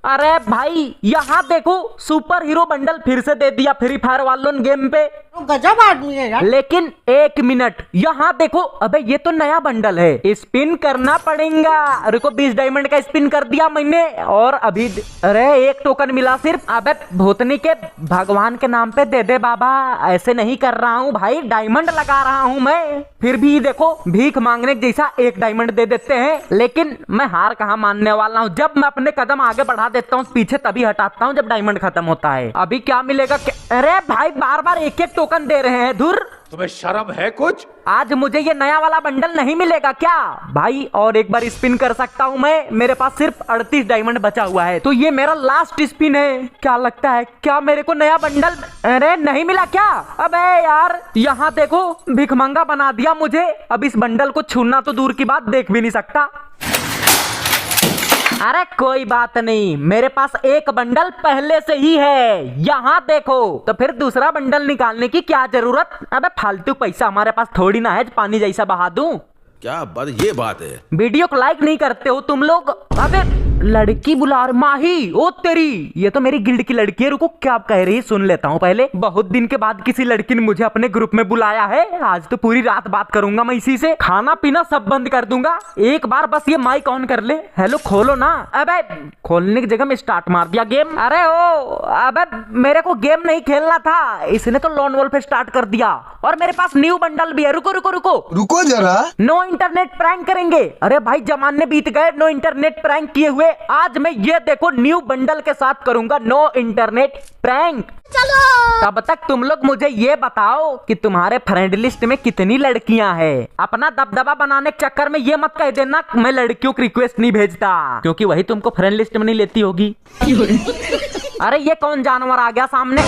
अरे भाई यहाँ देखो, सुपर हीरो बंडल फिर से दे दिया फ्री फायर वालों ने गेम पे। गजब आदमी है यार। लेकिन एक मिनट, यहाँ देखो, अबे ये तो नया बंडल है, स्पिन करना पड़ेगा। रुको, 20 डायमंड का स्पिन कर दिया मैंने और अभी अरे एक टोकन मिला सिर्फ। अबे भूतनी के भगवान के नाम पे दे दे बाबा, ऐसे नहीं कर रहा हूँ भाई, डायमंड लगा रहा हूँ मैं। फिर भी देखो, भीख मांगने जैसा एक डायमंड दे देते हैं। लेकिन मैं हार कहाँ मानने वाला हूँ। जब मैं अपने कदम आगे बढ़ा देता हूँ पीछे तभी हटाता हूँ जब डायमंड खत्म होता है। अभी क्या मिलेगा? अरे भाई बार बार एक एक टोकन दे रहे हैं, धुर। तुम्हें शर्म है कुछ? आज मुझे ये नया वाला बंडल नहीं मिलेगा क्या भाई? और एक बार स्पिन कर सकता हूँ मैं, मेरे पास सिर्फ 38 डायमंड बचा हुआ है, तो ये मेरा लास्ट स्पिन है। क्या लगता है, क्या मेरे को नया बंडल? अरे नहीं मिला क्या? अबे यार, यहाँ देखो भिखमंगा बना दिया मुझे। अब इस बंडल को छूना तो दूर की बात, देख भी नहीं सकता। अरे कोई बात नहीं, मेरे पास एक बंडल पहले से ही है, यहाँ देखो। तो फिर दूसरा बंडल निकालने की क्या जरूरत? अबे फालतू पैसा हमारे पास थोड़ी ना है, पानी जैसा बहा दूं। क्या बात है? वीडियो को लाइक नहीं करते हो तुम लोग। अबे लड़की बुला रही, माही, ओ तेरी, ये तो मेरी गिल्ड की लड़की है। रुको, क्या कह रही सुन लेता हूँ पहले। बहुत दिन के बाद किसी लड़की ने मुझे अपने ग्रुप में बुलाया है। आज तो पूरी रात बात करूंगा मैं इसी से, खाना पीना सब बंद कर दूंगा। एक बार बस ये माइक ऑन कर ले। हेलो खोलो ना। अबे खोलने की जगह में स्टार्ट मार दिया गेम। अरे ओ, अबे मेरे को गेम नहीं खेलना था, इसने तो लॉन वॉल्फ स्टार्ट कर दिया। और मेरे पास न्यू बंडल भी है। रुको रुको रुको रुको जरा, नो इंटरनेट प्रैंक करेंगे। अरे भाई जमाने बीत गए नो इंटरनेट प्रैंक किए हुए। आज मैं ये देखो न्यू बंडल के साथ करूंगा नो इंटरनेट प्रैंक। चलो तब तक तुम लोग मुझे ये बताओ कि तुम्हारे फ्रेंड लिस्ट में कितनी लड़कियां हैं। अपना दबदबा बनाने के चक्कर में ये मत कह देना मैं लड़कियों की रिक्वेस्ट नहीं भेजता, क्योंकि वही तुमको फ्रेंड लिस्ट में नहीं लेती होगी। अरे ये कौन जानवर आ गया सामने?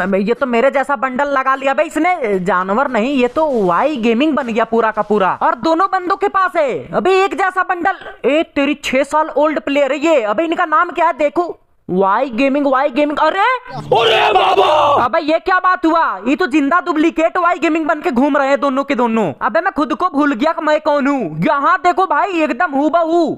अबे ये तो मेरे जैसा बंडल लगा लिया भाई इसने। जानवर नहीं, ये तो वाई गेमिंग बन गया पूरा का पूरा, और दोनों बंदों के पास है अभी एक जैसा बंडल। एक तेरी 6 साल ओल्ड प्लेयर है ये। अबे इनका नाम क्या है देखो, वाई गेमिंग, वाई गेमिंग। अरे बाबा, अबे ये क्या बात हुआ? ये तो जिंदा डुप्लीकेट वाई गेमिंग बन के घूम रहे हैं दोनों के दोनों। अबे मैं खुद को भूल गया कि मैं कौन हूँ। यहाँ देखो भाई एकदम हूबहू।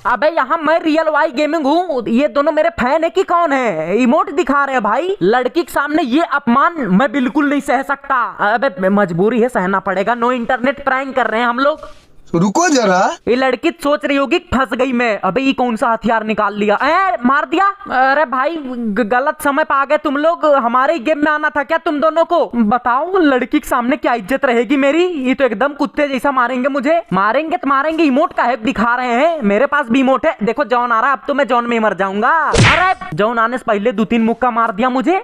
अबे यहाँ मैं रियल वाई गेमिंग हूँ, ये दोनों मेरे फैन है कि कौन है? इमोट दिखा रहे हैं भाई। लड़की के सामने ये अपमान मैं बिल्कुल नहीं सह सकता। अबे मजबूरी है, सहना पड़ेगा। नो इंटरनेट प्रैंक कर रहे हैं हम लोग। रुको जरा, ये लड़की सोच रही होगी फंस गई मैं। अबे ये कौन सा हथियार निकाल लिया? मार दिया। अरे भाई गलत समय पे आ गए तुम लोग, हमारे गेम में आना था क्या तुम दोनों को? बताओ लड़की के सामने क्या इज्जत रहेगी मेरी? ये तो एकदम कुत्ते जैसा मारेंगे मुझे। मारेंगे तो मारेंगे, इमोट का है दिखा रहे हैं। मेरे पास भी इमोट है। देखो जॉन आ रहा है, अब तो मैं जॉन में मर जाऊंगा। अरे जॉन आने से पहले 2-3 मुक्का मार दिया मुझे।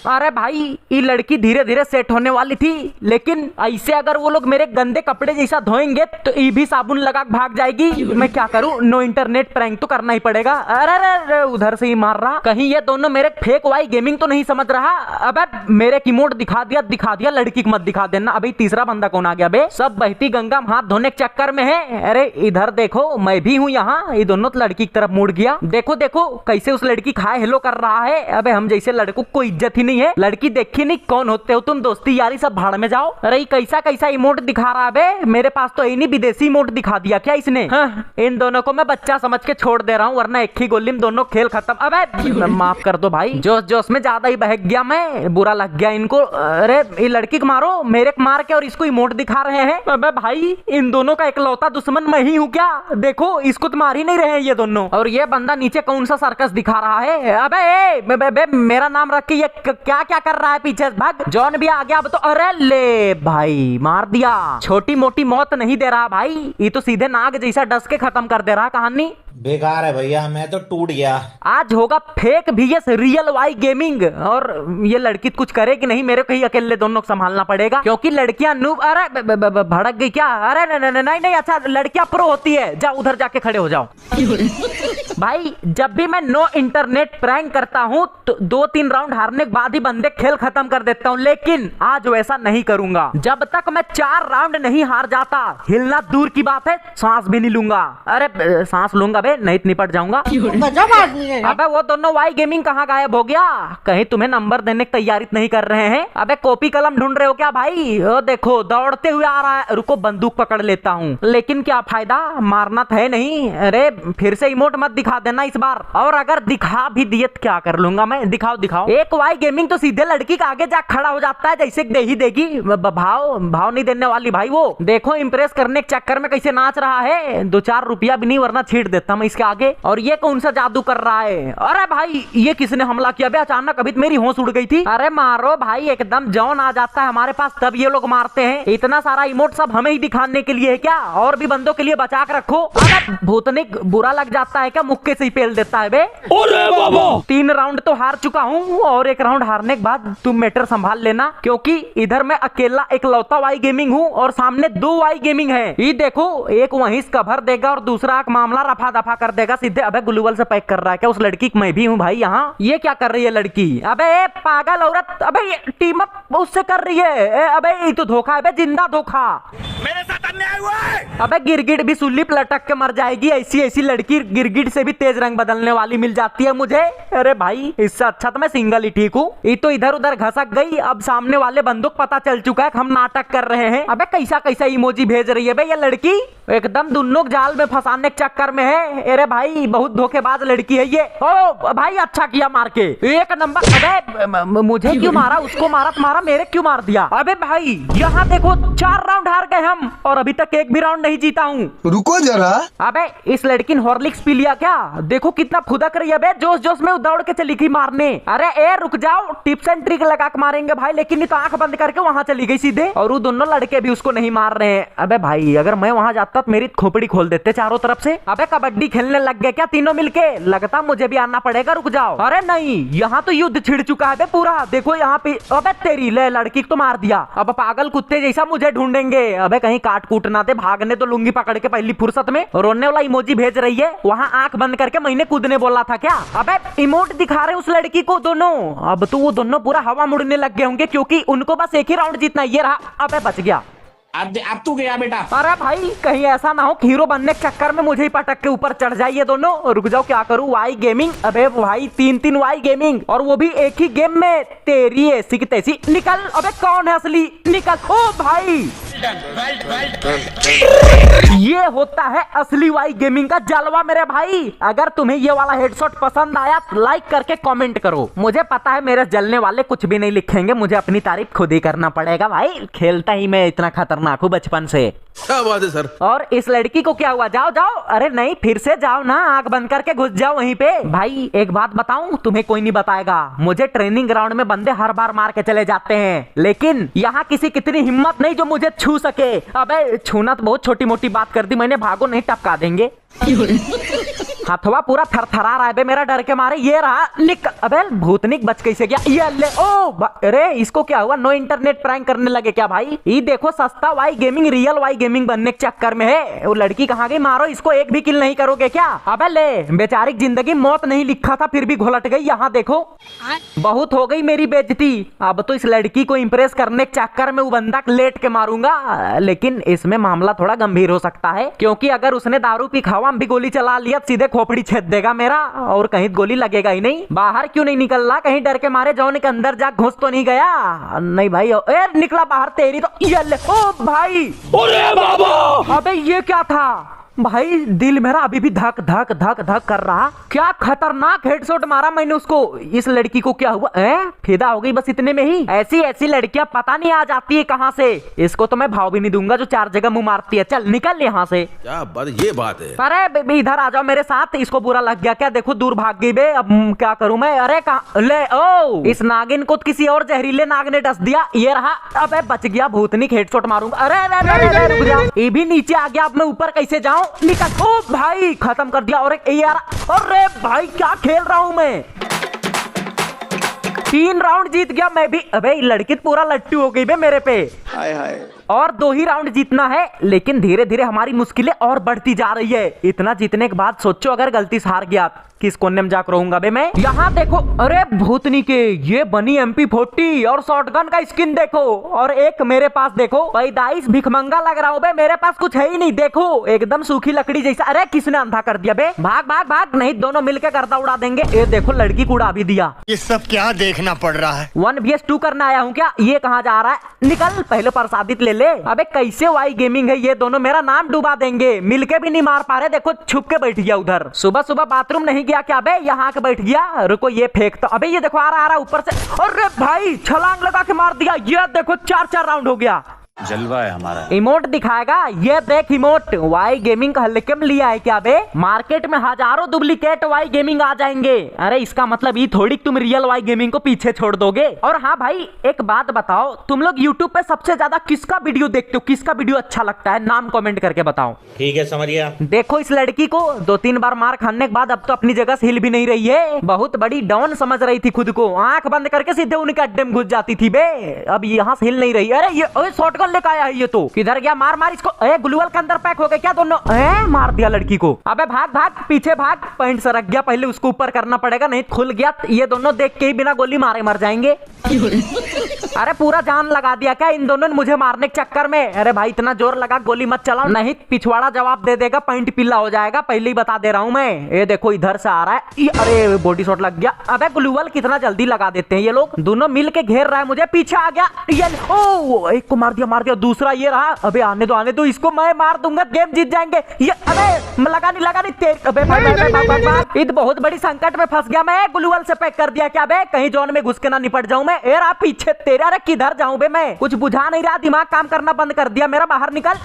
अरे भाई ये लड़की धीरे धीरे सेट होने वाली थी, लेकिन ऐसे अगर वो लोग मेरे गंदे कपड़े जैसा धोएंगे तो ये भी साबुन लगा के भाग जाएगी। मैं क्या करूं? नो इंटरनेट प्रैंक तो करना ही पड़ेगा। अरे उधर से ही मार रहा। कहीं ये दोनों मेरे फेक वाई गेमिंग तो नहीं समझ रहा। अबे मेरे कीमोड दिखा दिया, लड़की को मत दिखा देना। अभी तीसरा बंदा कौन आ गया बे? सब बहती गंगा में हाथ धोने के चक्कर में है। अरे इधर देखो मैं भी हूँ यहाँ। ये दोनों तो लड़की की तरफ मुड़ गया। देखो देखो कैसे उस लड़की खाए हेलो कर रहा है। अबे हम जैसे लड़कों कोई इज्जत ही नहीं है। लड़की देखी नहीं कौन होते हो तुम? दोस्ती यारी सब भाड़ में जाओ। अरे कैसा कैसा इमोट दिखा रहा है बे? मेरे पास तो नहीं, विदेशी इमोट दिखा दिया क्या इसने? हाँ, इन दोनों को मैं बच्चा समझ के छोड़ दे रहा हूँ, वरना एक ही गोली में दोनों खेल खत्म। अबे माफ कर दो भाई, जोश जोश में ज्यादा ही बहक गया मैं, बुरा लग गया इनको। अरे ये लड़की को मारो, मेरे को मार के और इसको इमोट दिखा रहे हैं। अबे भाई इन दोनों का इकलौता दुश्मन मैं ही हूँ क्या? देखो इसको तो मार ही नहीं रहे हैं ये दोनों। और ये बंदा नीचे कौन सा सर्कस दिखा रहा है? अबे मेरा नाम रख के ये क्या क्या कर रहा है पीछे? भाग, जॉन भी आ गया अब तो। अरे ले भाई मार दिया। छोटी मोटी मौत नहीं दे रहा भाई, ये तो सीधे नाग जैसा डस के खत्म कर दे रहा कहानी। बेकार है भैया, मैं तो टूट गया। आज होगा fake VS real Y gaming. और ये लड़की कुछ करेगी नहीं, मेरे को ही अकेले दोनों को संभालना पड़ेगा, क्योंकि लड़कियां नूब। अरे भड़क गई क्या? अरे नहीं, अच्छा लड़कियां प्रो होती है। जाओ उधर जाके खड़े हो जाओ। भाई जब भी मैं नो इंटरनेट प्रैंक करता हूँ तो 2-3 राउंड हारने के बाद ही बंदे खेल खत्म कर देता हूँ, लेकिन आज वैसा नहीं करूंगा। जब तक मैं 4 राउंड नहीं हार जाता, हिलना दूर की बात है, सांस भी नहीं लूंगा। अरे सांस लूंगा बे, नहीं निपट जाऊंगा। गजब आदमी है। अबे वो दोनों वाई गेमिंग कहाँ गायब हो गया? कहीं तुम्हें नंबर देने की तैयारी नहीं कर रहे हैं? अबे कॉपी कलम ढूंढ रहे हो क्या भाई? ओ देखो दौड़ते हुए आ रहा है। रुको बंदूक पकड़ लेता हूँ, लेकिन क्या फायदा, मारना तो है नहीं। अरे फिर से इमोट मत दिखा दिखा देना इस बार, और अगर दिखा भी दिए तो क्या कर लूंगा मैं। दिखाओ दिखाओ। एक वाई गेमिंग तो सीधे लड़की का आगे जा खड़ा हो जाता है जैसे दे ही देगी। भाव नहीं देने वाली भाई। वो देखो इम्प्रेस करने के चक्कर में कैसे नाच रहा है। 2-4 रुपया भी नहीं वरना छीट देता मैं इसके आगे। और ये कौन सा जादू कर रहा है? अरे भाई ये किसने हमला किया बे अचानक? अभी तो मेरी होश उड़ गई थी। अरे मारो भाई, एकदम जॉन आ जाता है हमारे पास तब ये लोग मारते हैं। इतना सारा इमोट सब हमें ही दिखाने के लिए है क्या? और भी बंदों के लिए बचा के रखो। अरे भूतनिक बुरा लग जाता है क्या? मुक्के से ही पेल देता है बे। 3 राउंड तो हार चुका हूँ और 1 राउंड हारने के बाद तुम मैटर संभाल लेना, क्योंकि इधर मैं अकेला इकलौता वाई गेमिंग हूँ और सामने 2 वाई गेमिंग है। ये देखो, एक वहीं से कवर देगा और दूसरा एक मामला रफा दफा कर देगा सीधे। अबे ग्लूवल से पैक कर रहा है क्या उस लड़की? मैं भी हूँ भाई यहाँ। ये क्या कर रही है लड़की? अबे पागल औरत, अबे टीम अप उससे कर रही है। अबे ये तो धोखा है बे, जिंदा धोखा। मेरे साथ अन्याय हुआ है। अबे गिरगिट भी सुल्ली लटक के मर जाएगी। ऐसी लड़की गिरगिट से भी तेज रंग बदलने वाली मिल जाती है मुझे। अरे भाई इससे अच्छा तो मैं सिंगल ही ठीक हूँ। ये तो इधर उधर घसक गई। अब सामने वाले बंदूक पता चल चुका है हम नाटक कर रहे हैं। अबे कैसा इमोजी भेज रही है बे ये लड़की? एकदम दुन्नों जाल में फंसाने के चक्कर में है। अरे भाई बहुत धोखेबाज लड़की है ये। ओ भाई अच्छा किया मार के, 1 नंबर। अबे मुझे क्यों मारा? उसको मारा तो मारा, मेरे क्यों मार दिया? अबे भाई यहाँ देखो 4 राउंड हार गए हम और अभी तक एक भी राउंड नहीं जीता हूँ। रुको जरा। अबे इस लड़की ने हॉर्लिक्स पी लिया क्या? देखो कितना फुदक रही है बे, जोश जोश में दौड़ के चली गई मारने। अरे ए रुक जाओ, टिप्स एंड ट्रिक लगा के मारेंगे भाई। लेकिन नहीं तो आंख बंद करके वहां चली गई सीधे। और वो दोनों लड़के भी उसको नहीं मार रहे हैं। अबे भाई अगर मैं वहां जाता तो मेरी खोपड़ी खोल देते चारों तरफ से। अबे कबड्डी खेलने लग गए क्या तीनों मिलके? लगता मुझे भी आना पड़ेगा। रुक जाओ। अरे नहीं, यहाँ तो युद्ध छिड़ चुका है बे पूरा। देखो यहाँ पे। अबे तेरी ले लड़की को तो मार दिया। अब पागल कुत्ते जैसा मुझे ढूंढेंगे। अबे कहीं काट कूट ना दे। भागने तो लुंगी पकड़ के पहली फुर्सत में। रोने वाला इमोजी भेज रही है। वहाँ आंख बंद करके मैंने कूदने बोला था क्या? अबे इमोट दिखा रहे उस लड़की को दोनों। अब तो वो दोनों पूरा हवा मुड़ने लग गए होंगे, क्योंकि उनको बस एक ही राउंड जीतना। ये रहा। अबे बच गया। अब तू गया बेटा। अरे भाई कहीं ऐसा ना हो हीरो बनने के चक्कर में मुझे ही पटक के ऊपर चढ़ जाइए दोनों। रुक जाओ क्या करूं? Y gaming. अबे भाई 3 वाई गेमिंग और वो भी एक ही गेम में। तेरी ऐसी की तैसी। निकल। अबे कौन है असली? निकल। ओ भाई ये होता है असली वाई गेमिंग का जलवा मेरे भाई। अगर तुम्हें ये वाला हेडशॉट पसंद आया तो लाइक करके कमेंट करो। मुझे पता है मेरे जलने वाले कुछ भी नहीं लिखेंगे, मुझे अपनी तारीफ खुद ही करना पड़ेगा भाई। खेलता ही मैं इतना खतरनाक हूँ बचपन से। क्या बात है सर। और इस लड़की को क्या हुआ? जाओ जाओ। अरे नहीं फिर से जाओ ना, आंख बंद करके घुस जाओ वहीं पे। भाई एक बात बताऊं, तुम्हें कोई नहीं बताएगा। मुझे ट्रेनिंग ग्राउंड में बंदे हर बार मार के चले जाते हैं, लेकिन यहाँ किसी कितनी हिम्मत नहीं जो मुझे छू सके। अबे छूना तो बहुत छोटी मोटी बात कर दी मैंने। भागो नहीं टपका देंगे। हथवा पूरा थरथरा रहा है बे मेरा डर के मारे। ये रहा। निकल। अबे भूतनिक बच कैसे गया? ये ले। ओ अरे इसको क्या हुआ? नो इंटरनेट प्रैंक करने लगे क्या भाई? ये देखो सस्ता Y gaming real Y gaming बनने के चक्कर में है। वो लड़की कहाँ गई? मारो इसको। एक भी किल नहीं करोगे क्या? अबे ले, बेचारी जिंदगी मौत नहीं लिखा था फिर भी घोलट गई। यहाँ देखो बहुत हो गई मेरी बेइज्जती। अब तो इस लड़की को इम्प्रेस करने के चक्कर में वो बंदा लेट के मारूंगा। लेकिन इसमें मामला थोड़ा गंभीर हो सकता है, क्योंकि अगर उसने दारू पी खावा भी गोली चला लिया सीधे खोपड़ी छेद देगा मेरा, और कहीं गोली लगेगा ही नहीं। बाहर क्यों नहीं निकल रहा? कहीं डर के मारे जॉन के अंदर जा घुस तो नहीं गया? नहीं भाई। ए निकला बाहर। तेरी तो ये ले। ओ भाई। अरे बाबा। अबे ये क्या था भाई? दिल मेरा अभी भी धक धक धक धक कर रहा। क्या खतरनाक हेडशॉट मारा मैंने उसको। इस लड़की को क्या हुआ? फिदा हो गई बस इतने में ही। ऐसी लड़कियां पता नहीं आ जाती है कहां से। इसको तो मैं भाव भी नहीं दूंगा जो 4 जगह मुंह मारती है। चल निकल यहाँ से। क्या बात ये बात है। अरे इधर आ जाओ मेरे साथ। इसको बुरा लग गया क्या? देखो दूर भाग गई बे। अब क्या करूं मैं? अरे कहां ले? ओ इस नागिन को किसी और जहरीले नाग ने डस दिया। ये रहा। अबे बच गया। भूतनिक हेडशॉट मारूंगा। अरे ये भी नीचे आ गया। अब मैं ऊपर कैसे जाऊं? निकल। ओ भाई खत्म कर दिया। और एक यार। अरे भाई क्या खेल रहा हूं मैं? 3 राउंड जीत गया मैं भी। अबे लड़की पूरा लट्टू हो गई बे मेरे पे। हाय हाय। और 2 ही राउंड जीतना है, लेकिन धीरे धीरे हमारी मुश्किलें और बढ़ती जा रही है। इतना जीतने के बाद सोचो अगर गलती से हार गया किस कोने में जाकर रहूंगा बे मैं। यहाँ देखो, अरे भूतनी के ये बनी MP40 और शॉटगन का स्किन देखो, और एक मेरे पास देखो पैदाइश भिखमंगा लग रहा हूँ बे, मेरे पास कुछ है ही नहीं, देखो एकदम सूखी लकड़ी जैसा। अरे किसने अंधा कर दिया बे, भाग भाग भाग, नहीं दोनों मिलकर गर्दा उड़ा देंगे। ये देखो लड़की को उड़ा भी दिया। ये सब क्या देखना पड़ रहा है। 1vs2 करना आया हूँ क्या, ये कहाँ जा रहा है, निकल पहले प्रसादित ले ले। अबे कैसे वाई गेमिंग है, ये दोनों मेरा नाम डुबा देंगे, मिलके भी नहीं मार पा रहे। देखो छुप के बैठ गया उधर, सुबह सुबह बाथरूम नहीं गया क्या बे, यहाँ के बैठ गया। रुको ये फेंकता, अबे ये देखो आ रहा ऊपर से, अरे भाई छलांग लगा के मार दिया। ये देखो 4-4 राउंड हो गया। जलवा है हमारा। इमोट दिखाएगा, ये देख इमोट। वाई गेमिंग का हल्के में लिया है क्या बे, मार्केट में हजारों डुप्लीकेट वाई गेमिंग आ जाएंगे। अरे इसका मतलब ये थोड़ी तुम रियल वाई गेमिंग को पीछे छोड़ दोगे। और हाँ भाई एक बात बताओ, तुम लोग यूट्यूब पे सबसे ज्यादा किसका वीडियो देखते हो, किसका वीडियो अच्छा लगता है, नाम कमेंट करके बताओ। ठीक है समझ गया। देखो इस लड़की को 2-3 बार मार खाने के बाद अब तो अपनी जगह से हिल भी नहीं रही है, बहुत बड़ी डॉन समझ रही थी खुद को, आंख बंद करके सीधे उनके अड्डे में घुस जाती थी बे, अब यहाँ से हिल नहीं रही। अरे ये शॉटगन लेकर आया है, ये तो किधर गया, मार मार इसको। ग्लूवल के अंदर पैक हो गए क्या दोनों, मार दिया लड़की को। अबे भाग भाग पीछे भाग, पॉइंट सरक गया, पहले उसको ऊपर करना पड़ेगा, नहीं खुल गया। ये दोनों देख के ही बिना गोली मारे मर जाएंगे। अरे पूरा जान लगा दिया क्या इन दोनों ने मुझे मारने के चक्कर में। अरे भाई इतना जोर लगा, गोली मत चलाओ नहीं पिछवाड़ा जवाब दे देगा, पॉइंट पीला हो जाएगा, पहले ही बता दे रहा हूं मैं। ये देखो इधर से आ रहा है, अरे बॉडी शॉट लग गया। अबे ग्लूवल कितना जल्दी लगा देते हैं ये लोग, दोनों मिल के घेर रहा है मुझे, पीछे आ गया ये। ओ एक को मार दिया, दूसरा ये रहा। अबे आने दो इसको, मैं मार दूंगा, गेम जीत जाएंगे ये। अबे लगा नहीं तेरे, अबे भाई बहुत बड़ी संकट में फंस गया मैं, ग्लूवल से पैक कर दिया क्या बे, कहीं जोन में घुस के ना निपट जाऊं मैं। ए रहा पीछे तेरा, अरे किधर जाऊं बे मैं, कुछ बुझा नहीं रहा, दिमाग काम करना बंद कर दिया मेरा, बाहर निकल।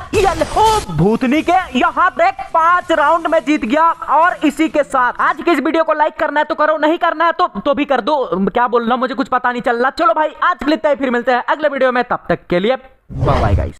ओ भूतनी के, यहाँ देख 5 राउंड में जीत गया। और इसी के साथ आज की इस वीडियो को लाइक करना है तो करो, नहीं करना है तो भी कर दो। क्या बोल रहा हूं मुझे कुछ पता नहीं चल रहा। चलो भाई आज के लिए फिर मिलते हैं अगले वीडियो में, तब तक के लिए बाय बाय गाइस।